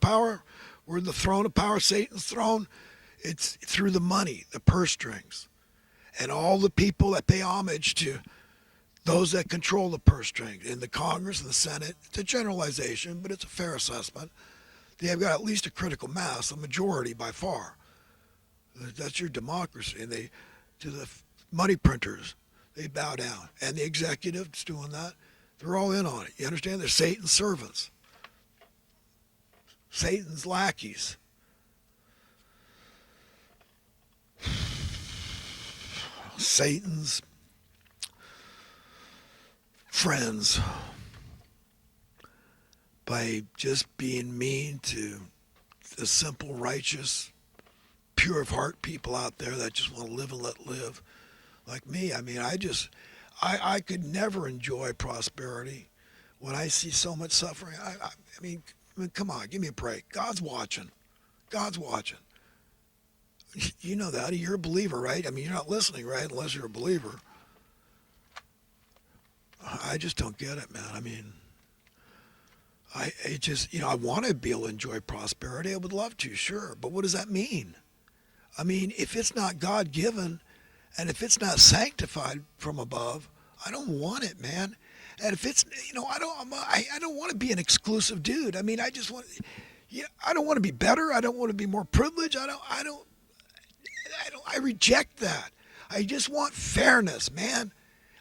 power, where the throne of power, Satan's throne, it's through the money, the purse strings, and all the people that pay homage to those that control the purse strings in the Congress and the Senate. It's a generalization, but it's a fair assessment. They have got at least a critical mass, a majority by far. That's your democracy. And they, to the money printers, they bow down. And the executive's doing that. They're all in on it. You understand? They're Satan's servants, Satan's lackeys. Satan's friends by just being mean to the simple, righteous, pure of heart people out there that just want to live and let live. Like me, I mean, I could never enjoy prosperity when I see so much suffering. I mean, come on, give me a break. God's watching. God's watching. You know that. You're a believer, right? I mean, you're not listening, right? Unless you're a believer. I just don't get it, man. I mean, I just, I want to be able to enjoy prosperity. I would love to, sure. But what does that mean? I mean, if it's not God-given and if it's not sanctified from above, I don't want it, man. And if it's, I don't want to be an exclusive dude. I mean, I just want, I don't want to be better. I don't want to be more privileged. I reject that. I just want fairness, man.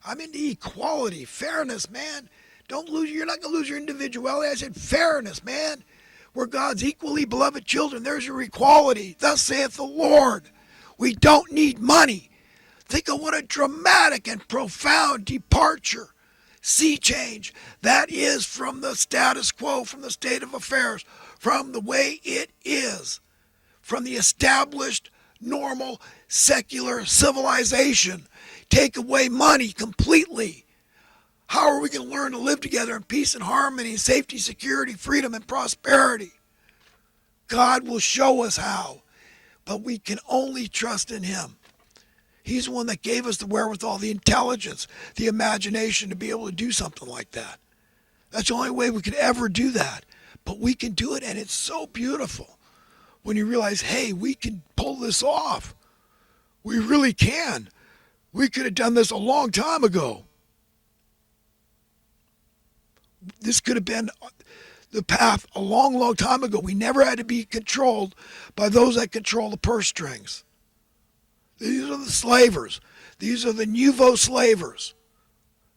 I'm into equality, fairness, man. You're not going to lose your individuality. I said fairness, man. We're God's equally beloved children. There's your equality. Thus saith the Lord. We don't need money. Think of what a dramatic and profound departure, sea change, that is from the status quo, from the state of affairs, from the way it is, from the established, normal, secular civilization. Take away money completely. How are we going to learn to live together in peace and harmony, safety, security, freedom, and prosperity? God will show us how, but we can only trust in Him. He's the one that gave us the wherewithal, the intelligence, the imagination to be able to do something like that. That's the only way we could ever do that. But we can do it, and it's so beautiful when you realize, hey, we can pull this off. We really can. We could have done this a long time ago. This could have been the path a long, long time ago. We never had to be controlled by those that control the purse strings. These are the slavers. These are the nouveau slavers.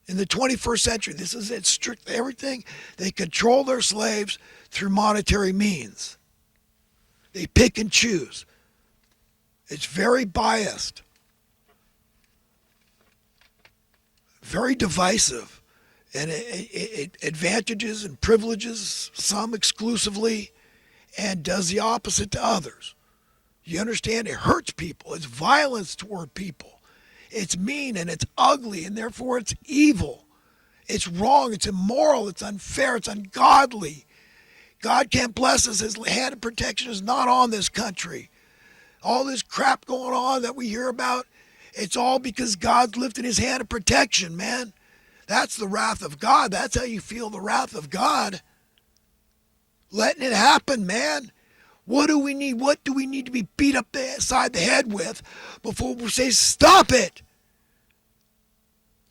In the 21st century, this is it, strict everything. They control their slaves through monetary means. They pick and choose. It's very biased. Very divisive. And it advantages and privileges some exclusively and does the opposite to others. You understand? It hurts people. It's violence toward people. It's mean and it's ugly and therefore it's evil. It's wrong. It's immoral. It's unfair. It's ungodly. God can't bless us. His hand of protection is not on this country. All this crap going on that we hear about, it's all because God's lifted His hand of protection, man. That's the wrath of God. That's how you feel the wrath of God. Letting it happen, man. What do we need? What do we need to be beat up inside the head with before we say, stop it?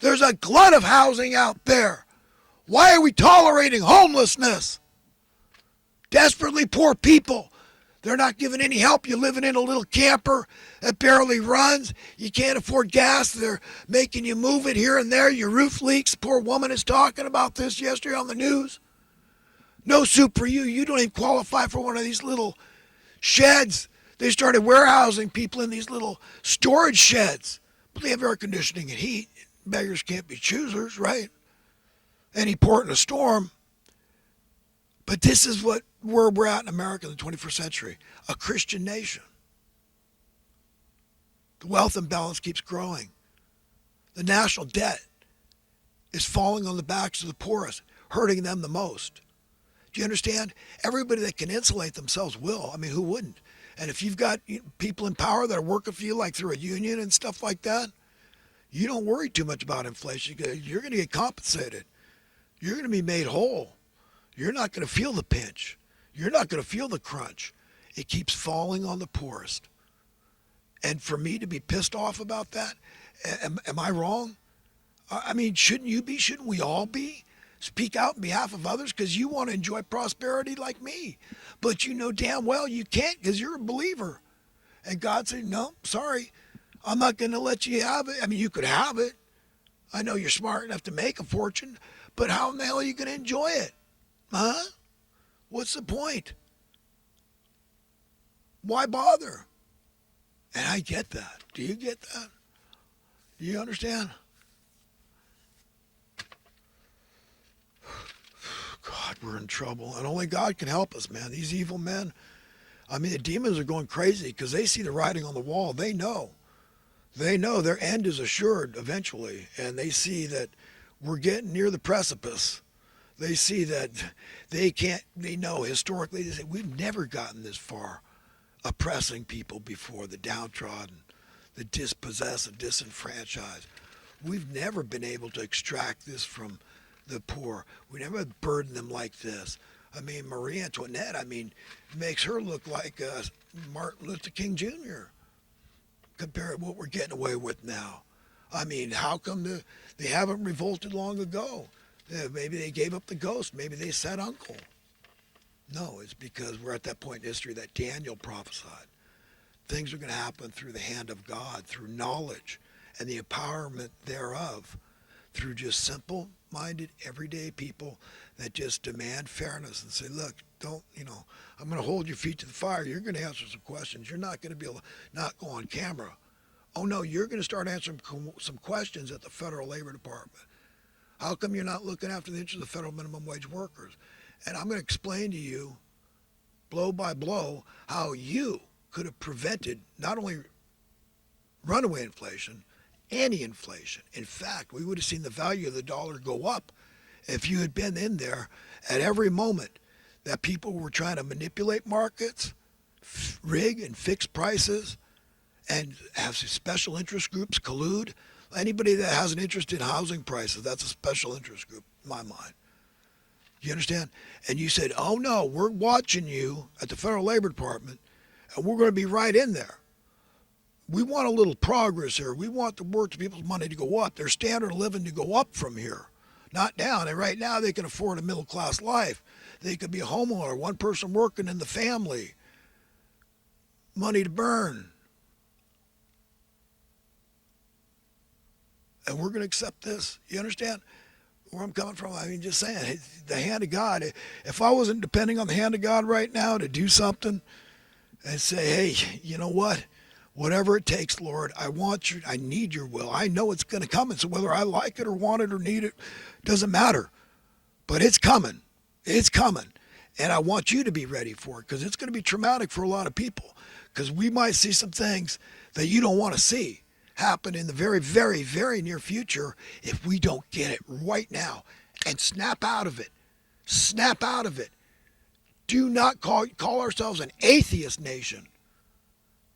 There's a glut of housing out there. Why are we tolerating homelessness? Desperately poor people. They're not giving any help. You're living in a little camper that barely runs. You can't afford gas. They're making you move it here and there. Your roof leaks. Poor woman is talking about this yesterday on the news. No soup for you. You don't even qualify for one of these little sheds. They started warehousing people in these little storage sheds. But they have air conditioning and heat. Beggars can't be choosers, right? Any port in a storm. But this is where we're at in America in the 21st century. A Christian nation. The wealth imbalance keeps growing. The national debt is falling on the backs of the poorest, hurting them the most. Do you understand? Everybody that can insulate themselves will. I mean, who wouldn't? And if you've got people in power that are working for you, like through a union and stuff like that, you don't worry too much about inflation. You're going to get compensated. You're going to be made whole. You're not going to feel the pinch. You're not going to feel the crunch. It keeps falling on the poorest. And for me to be pissed off about that, am I wrong? I mean, shouldn't you be? Shouldn't we all be? Speak out on behalf of others because you want to enjoy prosperity like me. But you know damn well you can't because you're a believer. And God said, no, sorry, I'm not going to let you have it. I mean, you could have it. I know you're smart enough to make a fortune, but how in the hell are you going to enjoy it? Huh? What's the point? Why bother? And I get that. Do you get that? Do you understand? God, we're in trouble. And only God can help us, man. These evil men, I mean, the demons are going crazy because they see the writing on the wall. They know. They know their end is assured eventually. And they see that we're getting near the precipice. They see that they know historically, they say, we've never gotten this far oppressing people before, the downtrodden, the dispossessed, the disenfranchised. We've never been able to extract this from the poor. We never burden them like this. I mean, Marie Antoinette, makes her look like Martin Luther King Jr. compared to what we're getting away with now. I mean, how come they haven't revolted long ago? Maybe they gave up the ghost. Maybe they said uncle. No, it's because we're at that point in history that Daniel prophesied. Things are going to happen through the hand of God, through knowledge and the empowerment thereof, through just simple-minded, everyday people that just demand fairness and say, look, I'm going to hold your feet to the fire. You're going to answer some questions. You're not going to be able to not go on camera. Oh, no, you're going to start answering some questions at the Federal Labor Department. How come you're not looking after the interests of the federal minimum wage workers? And I'm going to explain to you, blow by blow, how you could have prevented not only runaway inflation, any inflation. In fact, we would have seen the value of the dollar go up if you had been in there at every moment that people were trying to manipulate markets, rig and fix prices, and have special interest groups collude. Anybody that has an interest in housing prices, that's a special interest group, in my mind. You understand? And you said, oh no, we're watching you at the Federal Labor Department, and we're going to be right in there. We want a little progress here. We want the working people's money to go up, their standard of living to go up from here, not down. And right now they can afford a middle-class life. They could be a homeowner, one person working in the family, money to burn. And we're going to accept this. You understand where I'm coming from? I mean, just saying, the hand of God. If I wasn't depending on the hand of God right now to do something and say, hey, you know what? Whatever it takes, Lord, I need your will. I know it's going to come. And so whether I like it or want it or need it, doesn't matter. But it's coming. It's coming. And I want you to be ready for it because it's going to be traumatic for a lot of people because we might see some things that you don't want to see happen in the very, very, very near future if we don't get it right now and snap out of it. Snap out of it. Do not call ourselves an atheist nation.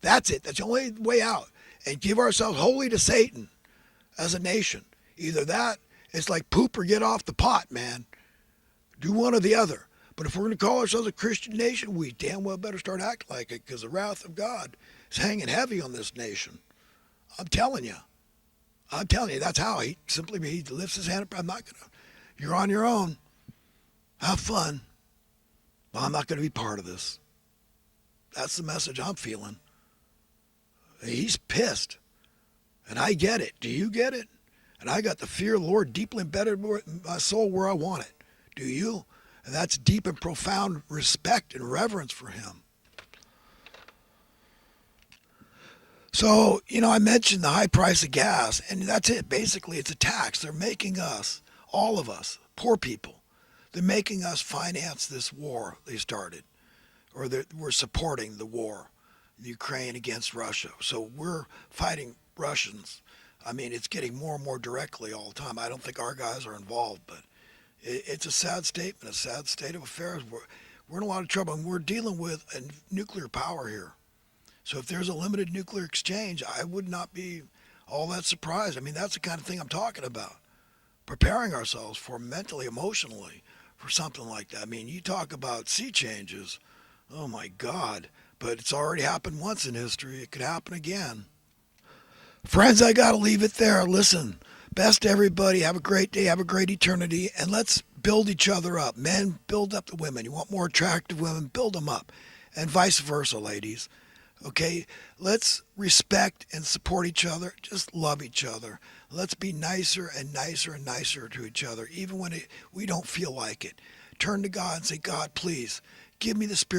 That's it. That's the only way out. And give ourselves wholly to Satan as a nation. Either that, it's like poop or get off the pot, man. Do one or the other. But if we're going to call ourselves a Christian nation, we damn well better start acting like it because the wrath of God is hanging heavy on this nation. I'm telling you. That's how he lifts his hand up. You're on your own. Have fun. But I'm not going to be part of this. That's the message I'm feeling. He's pissed. And I get it. Do you get it? And I got the fear of the Lord deeply embedded in my soul where I want it. Do you? And that's deep and profound respect and reverence for him. So, I mentioned the high price of gas, and that's it. Basically, it's a tax. They're making us, all of us, poor people, they're making us finance this war they started, or we're supporting the war, Ukraine against Russia. So we're fighting Russians. I mean, it's getting more and more directly all the time. I don't think our guys are involved, but it's a sad statement, a sad state of affairs. We're in a lot of trouble, and we're dealing with a nuclear power here. So if there's a limited nuclear exchange, I would not be all that surprised. I mean, that's the kind of thing I'm talking about. Preparing ourselves for mentally, emotionally, for something like that. I mean, you talk about sea changes. Oh my God. But it's already happened once in history. It could happen again. Friends, I got to leave it there. Listen, best to everybody. Have a great day. Have a great eternity. And let's build each other up. Men, build up the women. You want more attractive women, build them up. And vice versa, ladies. Okay? Let's respect and support each other. Just love each other. Let's be nicer and nicer and nicer to each other, even when we don't feel like it. Turn to God and say, God, please, give me the spirit